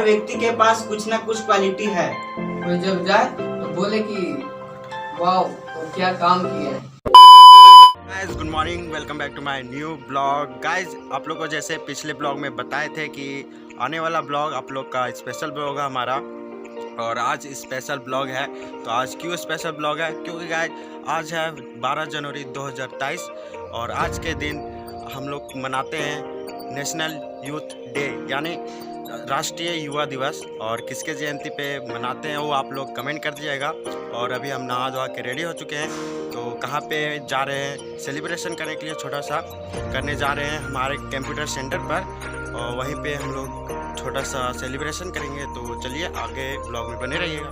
हर व्यक्ति के पास कुछ ना कुछ क्वालिटी है। कोई जब जाए तो बोले कि वाह वो क्या काम किया है। Guys good morning, welcome back to my new blog. Guys आप लोग को जैसे पिछले ब्लॉग में बताए थे कि आने वाला ब्लॉग आप लोग का स्पेशल ब्लॉग है हमारा, और आज स्पेशल ब्लॉग है। तो आज क्यों स्पेशल ब्लॉग है? क्योंकि गाइस आज है 12 जनवरी 2023 और आज के दिन हम लोग मनाते हैं नेशनल यूथ डे यानी राष्ट्रीय युवा दिवस। और किसके जयंती पे मनाते हैं वो आप लोग कमेंट कर दीजिएगा। और अभी हम नहा धोआ के रेडी हो चुके हैं, तो कहाँ पे जा रहे हैं सेलिब्रेशन करने के लिए, छोटा सा करने जा रहे हैं हमारे कंप्यूटर सेंटर पर, और वहीं पे हम लोग छोटा सा सेलिब्रेशन करेंगे। तो चलिए आगे ब्लॉग में बने रहिएगा।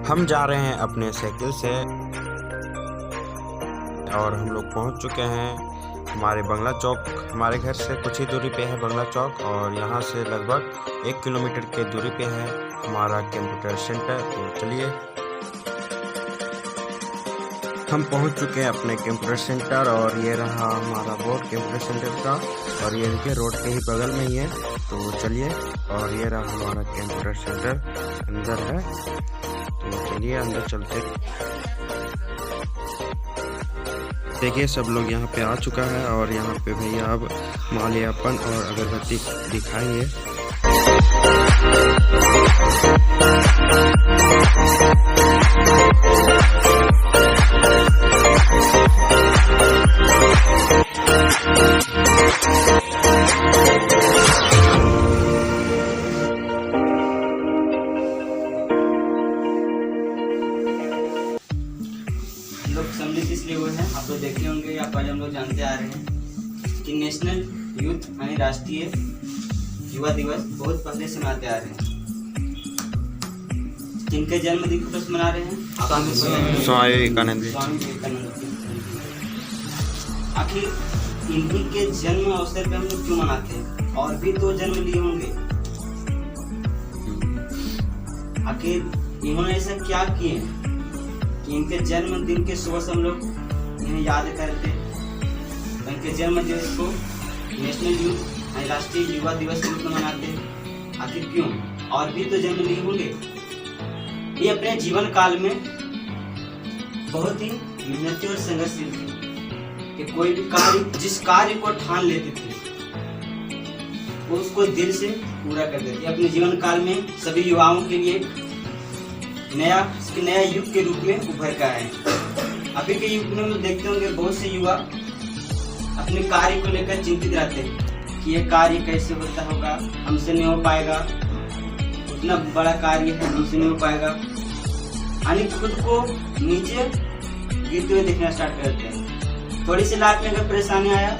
हम जा रहे हैं अपने साइकिल से और हम लोग पहुँच चुके हैं हमारे बंगला चौक। हमारे घर से कुछ ही दूरी पे है बंगला चौक, और यहाँ से लगभग 1 किलोमीटर के दूरी पे है हमारा कंप्यूटर सेंटर। तो चलिए हम पहुँच चुके हैं अपने कंप्यूटर सेंटर, और ये रहा हमारा बोर्ड कंप्यूटर सेंटर का, और ये देखिए रोड के ही बगल में ही है। तो चलिए, और ये रहा हमारा कंप्यूटर सेंटर अंदर है। तो चलिए अंदर चलते। देखिए सब लोग यहाँ पे आ चुका है, और यहाँ पे भैया अब माल्यार्पण और अगरबत्ती दिखाएंगे। लोग सम्मिलित इसलिए हुए हैं, आप लोग देखे होंगे या पहले हम लोग जानते आ रहे हैं कि नेशनल यूथ यानी राष्ट्रीय युवा दिवस बहुत पहले से मनाते आ रहे हैं। किनके जन्म दिवस मना रहे हैं? स्वामी विवेकानंद। स्वामी विवेकानंद। आखिर इन्हीं के जन्म अवसर पे हम लोग क्यों मनाते हैं? और भी तो जन्म लिए होंगे। आखिर इन्होंने ऐसा क्या किए कि इनके जन्मदिन के सुबह से हम लोग इन्हें याद करते, इनके जन्मदिन को नेशनल यूथ यानी राष्ट्रीय युवा दिवस के रूप में मनाते। आखिर क्यों? और भी तो जन्म लिए होंगे। ये अपने जीवन काल में बहुत ही मेहनती और संघर्षशील थे कि कोई भी कार्य, जिस कार्य को ठान लेते थे वो उसको दिल से पूरा कर देते। अपने जीवन काल में सभी युवाओं के लिए नया युग के रूप में उभर कर आए। अभी के युग में हम देखते होंगे बहुत से युवा अपने कार्य को लेकर चिंतित रहते हैं कि ये कार्य कैसे होता होगा, हमसे नहीं हो पाएगा, उतना बड़ा कार्य है हमसे नहीं हो पाएगा, यानी खुद को नीचे गिरते हुए देखना स्टार्ट करते हैं। थोड़ी सी लाइफ में अगर परेशानी आया,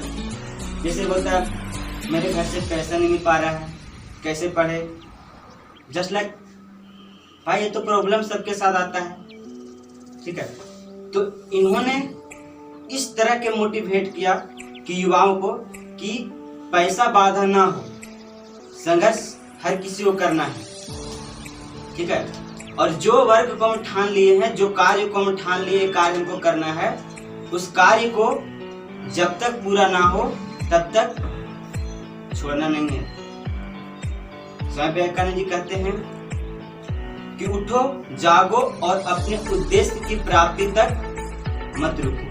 जैसे बोलता है मेरे घर से पैसा नहीं मिल पा रहा है, कैसे पढ़े, जस्ट लाइक भाई ये तो प्रॉब्लम सबके साथ आता है, ठीक है। तो इन्होंने इस तरह के मोटिवेट किया कि युवाओं को कि पैसा बाधा ना हो, संघर्ष हर किसी को करना है, ठीक है। और जो वर्ग को हम ठान लिए हैं, जो कार्य को हम ठान लिए कार्य हमको करना है, उस कार्य को जब तक पूरा ना हो तब तक छोड़ना नहीं है। स्वामी विवेकानंद जी कहते हैं कि उठो, जागो और अपने उद्देश्य की प्राप्ति तक मत रुको।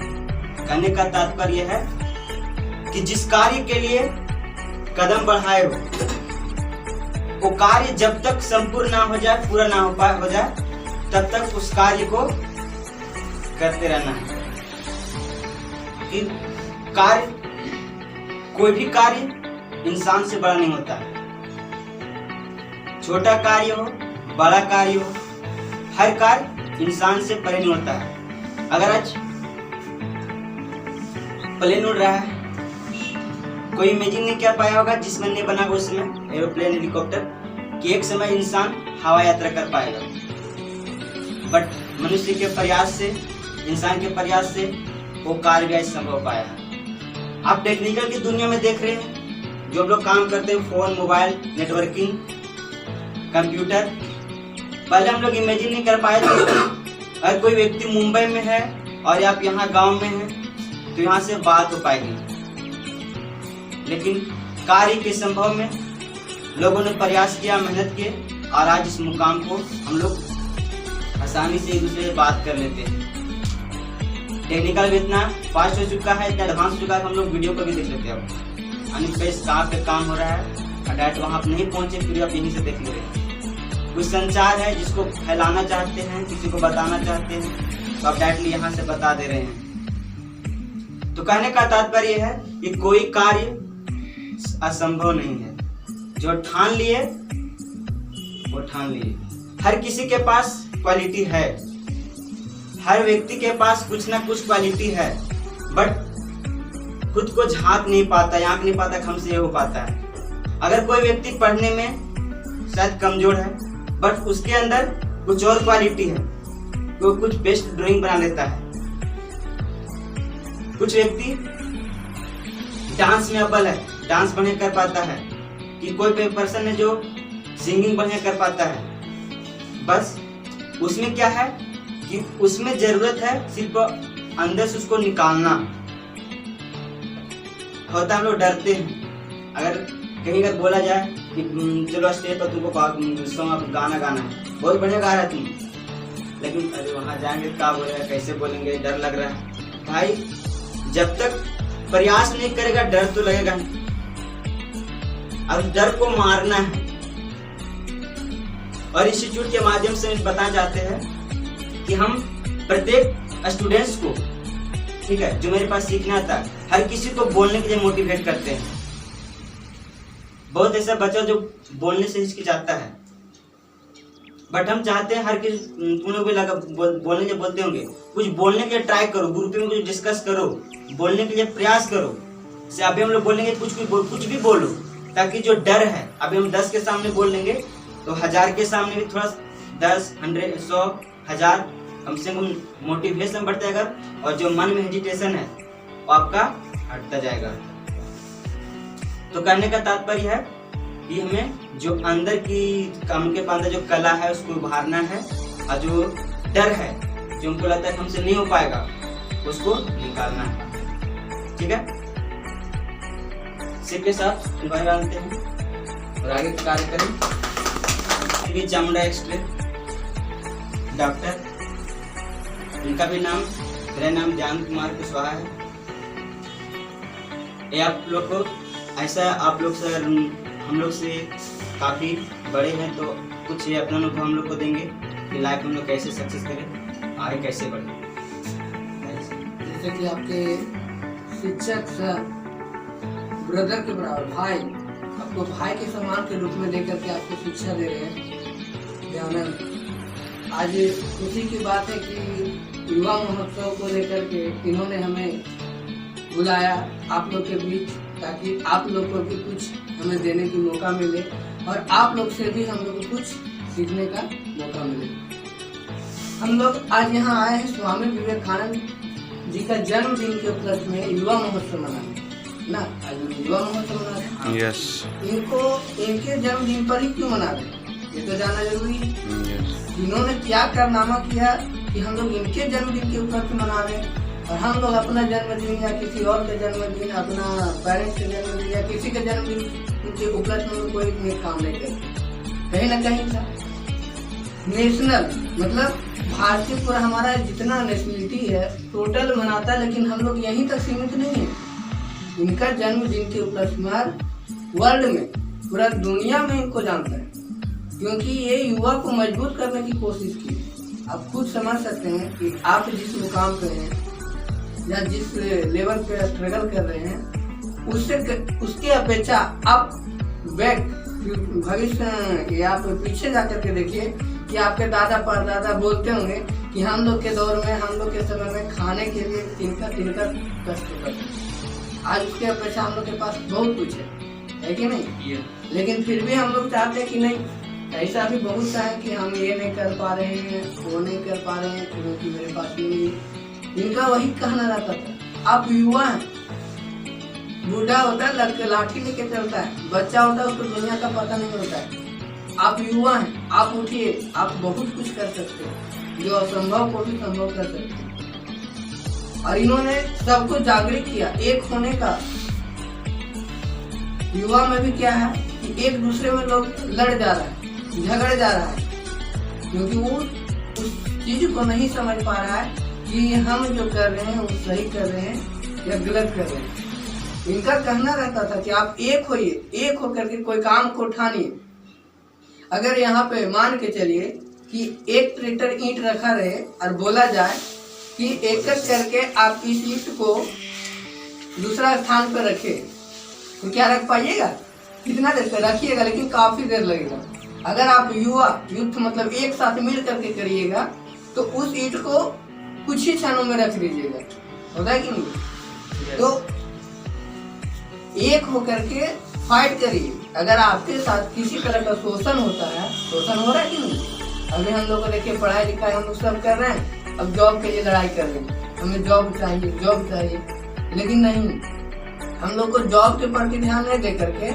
कहने का तात्पर्य है कि जिस कार्य के लिए कदम बढ़ाए हो, वो कार्य जब तक संपूर्ण ना हो जाए, पूरा ना हो जाए, तब तक उस कार्य को करते रहना है। कि कार्य, कोई भी कार्य इंसान से बड़ा नहीं होता। छोटा कार्य हो, बड़ा कार्य हो, हर कार्य इंसान से परे नहीं होता है। अगर आज प्लेन उड़ रहा है, कोई इमेजिन नहीं कर पाया होगा जिस बंदे बना उस समय एरोप्लेन, हेलीकॉप्टर, कि एक समय इंसान हवा यात्रा कर पाएगा। बट मनुष्य के प्रयास से, इंसान के प्रयास से वो कार्य भी संभव पाया है। आप टेक्निकल की दुनिया में देख रहे हैं, जो लोग काम करते हैं, फोन, मोबाइल, नेटवर्किंग, कंप्यूटर, पहले हम लोग इमेजिन नहीं कर पाए थे। अगर कोई व्यक्ति मुंबई में है और आप यहाँ गांव में हैं तो यहाँ से बात हो पाएगी, लेकिन कार्य के संभव में लोगों ने प्रयास किया, मेहनत किए, और आज इस मुकाम को हम लोग आसानी से एक दूसरे से बात कर लेते हैं। टेक्निकल भी इतना फास्ट हो चुका है, इतना एडवांस हो चुका है, हम लोग वीडियो को भी देख लेते हैं। अब अनस्पेस कहाँ पे काम हो रहा है और डायरेक्ट वहाँ पे नहीं पहुँचे फिर आप यहीं से देख ले रहे हैं। कुछ संचार है जिसको फैलाना चाहते हैं, किसी को बताना चाहते हैं, तो आप डायरेक्टली यहाँ से बता दे रहे हैं। तो कहने का तात्पर्य है कि कोई कार्य असंभव नहीं है, जो ठान लिए वो ठान लिए। हर किसी के पास क्वालिटी है, हर व्यक्ति के पास कुछ ना कुछ क्वालिटी है, बट खुद को झांक नहीं पाता, आंक नहीं पाता, हमसे ये हो पाता है। अगर कोई व्यक्ति पढ़ने में शायद कमजोर है, बट उसके अंदर कुछ और क्वालिटी है, वो कुछ बेस्ट ड्राइंग बना लेता है। कुछ व्यक्ति डांस में अव्वल है, डांस बढ़िया कर पाता है, कि कोई पर्सन है जो सिंगिंग बढ़िया कर पाता है। बस उसमें क्या है कि उसमें जरूरत है सिर्फ अंदर से उसको निकालना होता। हम लोग डरते हैं, अगर कहीं अगर बोला जाए कि चलो स्टेज पर तुमको सॉन्ग गाना गाना है, बहुत बढ़िया गा रहा है तुम, लेकिन अरे वहां जाएंगे क्या बोलेगा, कैसे बोलेंगे, डर लग रहा है। भाई जब तक प्रयास नहीं करेगा डर तो लगेगा नहीं। अब डर को मारना है, और इंस्टीट्यूट के माध्यम से बताना चाहते हैं कि हम प्रत्येक स्टूडेंट्स को, ठीक है, जो मेरे पास सीखना आता है, हर किसी को बोलने के लिए मोटिवेट करते हैं। बहुत ऐसा बच्चा जो बोलने से हिचकिचाता है, बट हम चाहते हैं हर किसी, तुम लोग भी लगा बोलने के बोलते होंगे, कुछ बोलने के लिए ट्राई करो, ग्रुप में कुछ डिस्कस करो, बोलने के लिए प्रयास करो। जैसे अभी हम लोग बोलेंगे कुछ भी बोलो, ताकि जो डर है, अभी हम 10 के सामने बोल लेंगे तो 1000 के सामने भी थोड़ा 10, 100, 100, 1000 कम से कम मोटिवेशन बढ़ता जाएगा, और जो मन में हेजिटेशन है वो आपका हटता जाएगा। तो कहने का तात्पर्य है कि हमें जो अंदर की काम के अंदर जो कला है उसको उभारना है, और जो डर है, जो हमको लगता है कि हमसे नहीं हो पाएगा, उसको निकालना है। ठीक है, सिर के साथ बांधते हैं और आगे कार्य करें। चामुंडा एक्सप्रेस डॉक्टर, इनका भी नाम, मेरा नाम ज्ञान कुमार कुशवाहा है। ये आप लोग को ऐसा, आप लोग से, हम लोग से काफ़ी बड़े हैं, तो कुछ ये अपना अनुभव हम लोग को देंगे कि लाइफ में हम लोग कैसे सक्सेस करें, आगे कैसे बढ़ें। जैसे कि आपके शिक्षक सर, ब्रदर के बराबर, भाई, आपको भाई के समान के रूप में लेकर के आपको शिक्षा दे रहे हैं। आज खुशी की बात है कि युवा महोत्सव को लेकर के इन्होंने हमें बुलाया आप लोग के बीच, ताकि आप लोग को भी कुछ हमें देने की मौका मिले, और आप लोग से भी हम लोग को कुछ सीखने का मौका मिले। हम लोग आज यहाँ आए हैं स्वामी विवेकानंद जी का जन्मदिन के उपलक्ष्य में युवा महोत्सव मनाने ना, आज युवा महोत्सव मना रहे हैं। यस, इनको इनके जन्मदिन पर ही क्यों मना रहे हैं, ये तो जानना जरूरी है। इन्होंने क्या कारनामा किया कि हम लोग इनके जन्मदिन के उपलक्ष्य मना रहे हैं, और हम लोग अपना जन्मदिन या किसी और का जन्मदिन, अपना पेरेंट्स का जन्मदिन या किसी का जन्मदिन के उपलक्ष्य में कोई नेक काम नहीं करते। कहीं ना कहीं था नेशनल, मतलब भारतीय पूरा हमारा जितना नेशनलिटी है टोटल मनाता है, लेकिन हम लोग यहीं तक सीमित नहीं है। इनका जन्मदिन के उपलक्ष्य में वर्ल्ड में, पूरा दुनिया में इनको जानता है, क्योंकि ये युवा को मजबूत करने की कोशिश की। आप खुद समझ सकते हैं कि आप जिस मुकाम पे हैं या जिस लेवल पे स्ट्रगल कर रहे हैं, उसके अपेक्षा आप बैक भविष्य या आप पीछे जाकर के देखिए कि आपके दादा परदादा बोलते होंगे कि हम लोग के दौर में, हम लोग के समय में खाने के लिए तिनका कष्ट करते हैं। आज उसके अपेक्षा हम लोग के पास बहुत कुछ है कि नहीं? लेकिन फिर भी हम लोग चाहते हैं कि नहीं, ऐसा भी बहुत सा है कि हम ये नहीं कर पा रहे हैं, वो नहीं कर पा रहे हैं, क्योंकि मेरे पास ये नहीं। इनका वही कहना रहता था, आप युवा हैं, बूढ़ा होता है लाठी लेके चलता है, बच्चा होता है उसको दुनिया का पता नहीं होता है। आप युवा हैं, आप उठिए, आप बहुत कुछ कर सकते हैं, जो असंभव को भी संभव कर सकते हैं। और इन्होंने सबको जागृत किया एक होने का। युवा में भी क्या है कि एक दूसरे में लोग लड़ जा रहे हैं, झगड़ जा रहा है, क्योंकि वो उस चीज को नहीं समझ पा रहा है कि हम जो कर रहे हैं वो सही कर रहे हैं या गलत कर रहे हैं। इनका कहना रहता था कि आप एक होइए, एक होकर के कोई काम को उठानिए। अगर यहाँ पे मान के चलिए कि एक ट्रैक्टर ईंट रखा रहे और बोला जाए कि एक एक करके आप इस ईंट को दूसरा स्थान पर रखे, तो क्या रख पाइएगा? कितना देर पे रखिएगा, लेकिन काफी देर लगेगा। अगर आप युद्ध मतलब एक साथ मिल करके करिएगा तो उस ईंट को कुछ ही क्षणों में रख लीजिएगा, होता है कि नहीं? तो एक होकर के फाइट करिए। अगर आपके साथ किसी तरह का शोषण होता है, शोषण हो रहा है कि नहीं? अभी हम लोग को देखिए, पढ़ाई लिखाई हम लोग सब कर रहे हैं, अब जॉब के लिए लड़ाई कर रहे हैं, हमें जॉब चाहिए, लेकिन नहीं, हम लोग को जॉब के प्रति ध्यान नहीं दे करके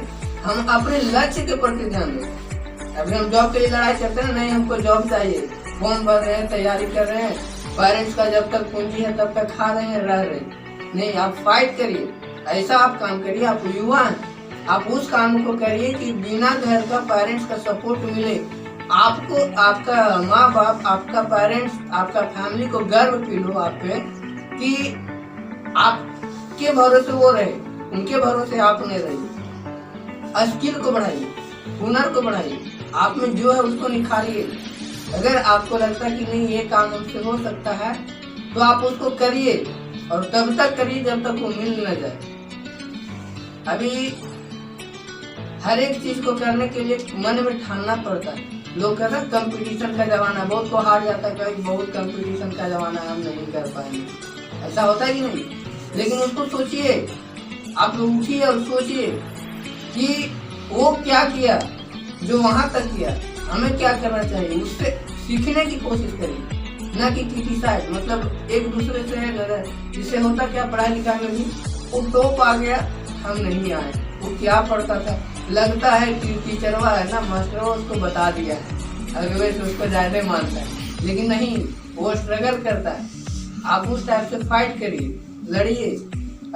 हम अपने लक्ष्य के प्रति ध्यान दें। अभी हम जॉब के लिए लड़ाई करते हैं, नहीं हमको जॉब चाहिए, फॉर्म भर रहे हैं, तैयारी कर रहे हैं, पेरेंट्स का जब तक पूंजी है तब तक खा रहे हैं, रह रहे हैं। नहीं, आप फाइट करिए, ऐसा आप काम करिए। आप युवा हैं, आप उस काम को करिए कि बिना घर का पेरेंट्स का सपोर्ट मिले, आपको आपका माँ बाप, आपका पेरेंट्स, आपका फैमिली को गर्व फील हो आप पे कि आपके भरोसे वो रहे, उनके भरोसे आप नहीं रहिए। स्किल को बढ़ाइए, हुनर को बढ़ाइए, आप में जो है उसको निखारिए। अगर आपको लगता है कि नहीं ये काम हमसे हो सकता है तो आप उसको करिए, और तब तक करिए जब तक वो मिल न जाए। अभी हर एक चीज को करने के लिए मन में ठानना पड़ता है। लोग कहते हैं कंपटीशन का जमाना, बहुत को हार जाता है, कहीं बहुत कंपटीशन का जमाना है, हम नहीं कर पाएंगे, ऐसा होता है कि नहीं? लेकिन उसको सोचिए, आप उठिए और सोचिए कि वो क्या किया जो वहां तक किया, हमें क्या करना चाहिए, उससे सीखने की कोशिश करिए, न कि क्रिटिसाइज। मतलब एक दूसरे से, जिससे होता क्या पढ़ाई लिखाई में भी, वो टॉप आ गया, हम नहीं आए, वो क्या पढ़ता था, लगता है कि टीचरवा है ना, मास्टर उसको बता दिया है, अगले से उसको ज्यादा मानता है, लेकिन नहीं, वो स्ट्रगल करता है। आप उस टाइप से फाइट करिए, लड़िए,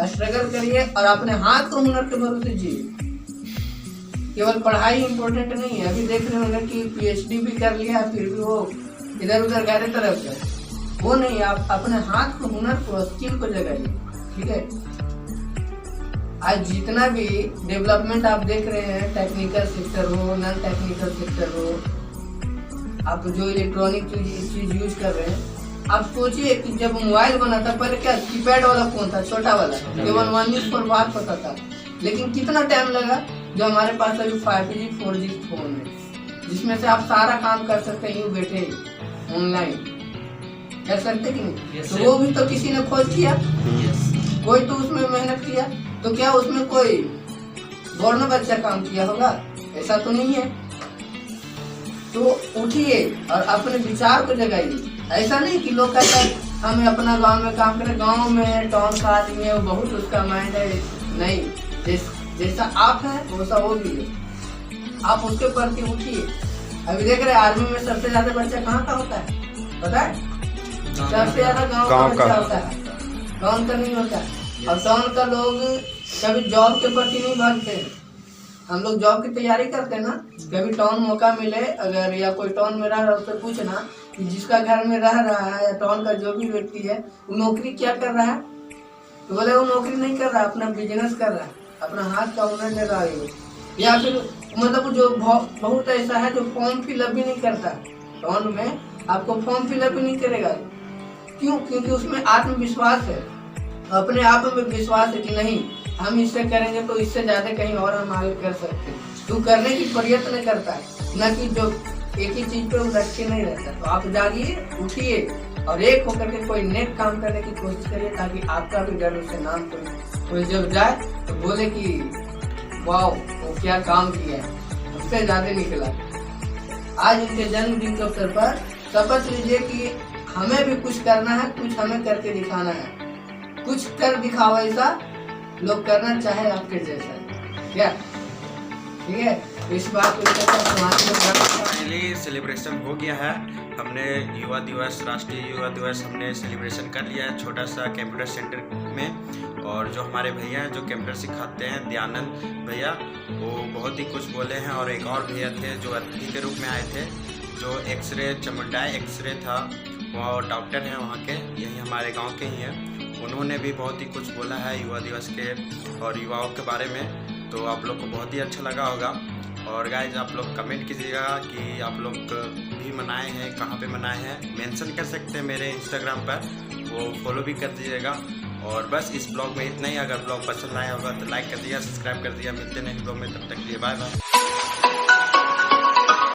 स्ट्रगल करिए, और अपने हाथ को हुनर के भरोसे जिए। केवल पढ़ाई इम्पोर्टेंट नहीं है। अभी देख रहे होंगे कि PhD भी कर लिया, फिर भी वो इधर उधर गहरे तरफ है, वो नहीं, आप अपने हाथ को, हुनर को, स्किल को जगाइए, ठीक है? आज जितना भी डेवलपमेंट आप देख रहे हैं, टेक्निकल सेक्टर हो, नॉन टेक्निकल सेक्टर हो, आप जो इलेक्ट्रॉनिक चीज यूज कर रहे हैं, आप सोचिए कि जब मोबाइल बना था, पहले क्या कीपैड वाला फोन था, छोटा वाला, केवल 1G पर बात होता था, लेकिन कितना टाइम लगा जो हमारे पास अभी 5G 4G फोन है, जिसमें से आप सारा काम कर सकते हैं, यूँ बैठे ऑनलाइन कर सकते कि नहीं? तो वो भी तो किसी ने खोज किया, कोई तो उसमें मेहनत किया, तो क्या उसमें कोई गौरव बच्चा काम किया होगा? ऐसा तो नहीं है। तो उठिए और अपने विचार को जगाइए। ऐसा नहीं कि लोग कहते हैं हमें अपना गांव में काम करें, गांव में टाउन का आदमी है, वो बहुत उसका माइंड है, नहीं, जैसा आप है वैसा वो भी है, आप उसके प्रति उठिए। अभी देख रहे आर्मी में सबसे ज्यादा बच्चा कहाँ का होता है पता है? सबसे ज्यादा गाँव का बच्चा होता है, टाउन का नहीं होता। और टाउन का लोग कभी जॉब के प्रति नहीं भागते हैं। हम लोग जॉब की तैयारी करते हैं ना, कभी टाउन मौका मिले अगर, या कोई टाउन में रह रहा है उससे पूछना कि जिसका घर में रह रहा है या टाउन का जो भी व्यक्ति है वो नौकरी क्या कर रहा है, तो बोले वो नौकरी नहीं कर रहा, अपना बिजनेस कर रहा है, अपना हाथ का हुनर ले रहा है। या फिर मतलब जो बहुत ऐसा है जो फॉर्म फिलअप भी नहीं करता, टाउन में आपको फॉर्म फिलअप भी नहीं करेगा। क्यों? क्योंकि उसमें आत्मविश्वास है, अपने आप में विश्वास है कि नहीं हम इससे करेंगे तो इससे ज्यादा कहीं और हम आगे कर सकते हैं, तो करने की प्रयत्न करता है, न कि जो एक ही चीज पे रखे नहीं रहता। तो आप जागिए, उठिए और एक होकर के कोई नेक काम करने की कोशिश करिए, ताकि आपका भी गर्व से नाम कोई जब जाए तो बोले कि वाह वो क्या काम किया है, उससे ज्यादा निकला। आज उनके जन्मदिन के अवसर पर शपथ लीजिए कि हमें भी कुछ करना है, कुछ हमें करके दिखाना है, कुछ कर दिखाओ ऐसा लोग करना चाहे आपके जैसा, क्या ठीक है, तो इस बात को लेकर समाज में फाइनली सेलिब्रेशन हो गया है। हमने युवा दिवस, राष्ट्रीय युवा दिवस हमने सेलिब्रेशन कर लिया है छोटा सा कंप्यूटर सेंटर में। और जो हमारे भैया हैं जो कंप्यूटर सिखाते हैं, दयानंद भैया, वो बहुत ही कुछ बोले हैं। और एक और भैया थे जो अतिथि के रूप में आए थे, जो एक्सरे चमुंडाई एक्सरे था, वो डॉक्टर हैं वहाँ के, यही हमारे गांव के ही हैं। उन्होंने भी बहुत ही कुछ बोला है युवा दिवस के और युवाओं के बारे में, तो आप लोग को बहुत ही अच्छा लगा होगा। और गाइज आप लोग कमेंट कीजिएगा कि आप लोग भी मनाए हैं, कहाँ पे मनाए हैं, मेंशन कर सकते हैं मेरे इंस्टाग्राम पर, वो फॉलो भी कर दीजिएगा। और बस इस ब्लॉग में इतना ही। अगर ब्लॉग पसंद आया होगा तो लाइक कर दिया, सब्सक्राइब कर दिया। मिलते हैं नेक्स्ट ब्लॉग में, तब तक के लिए बाय बाय।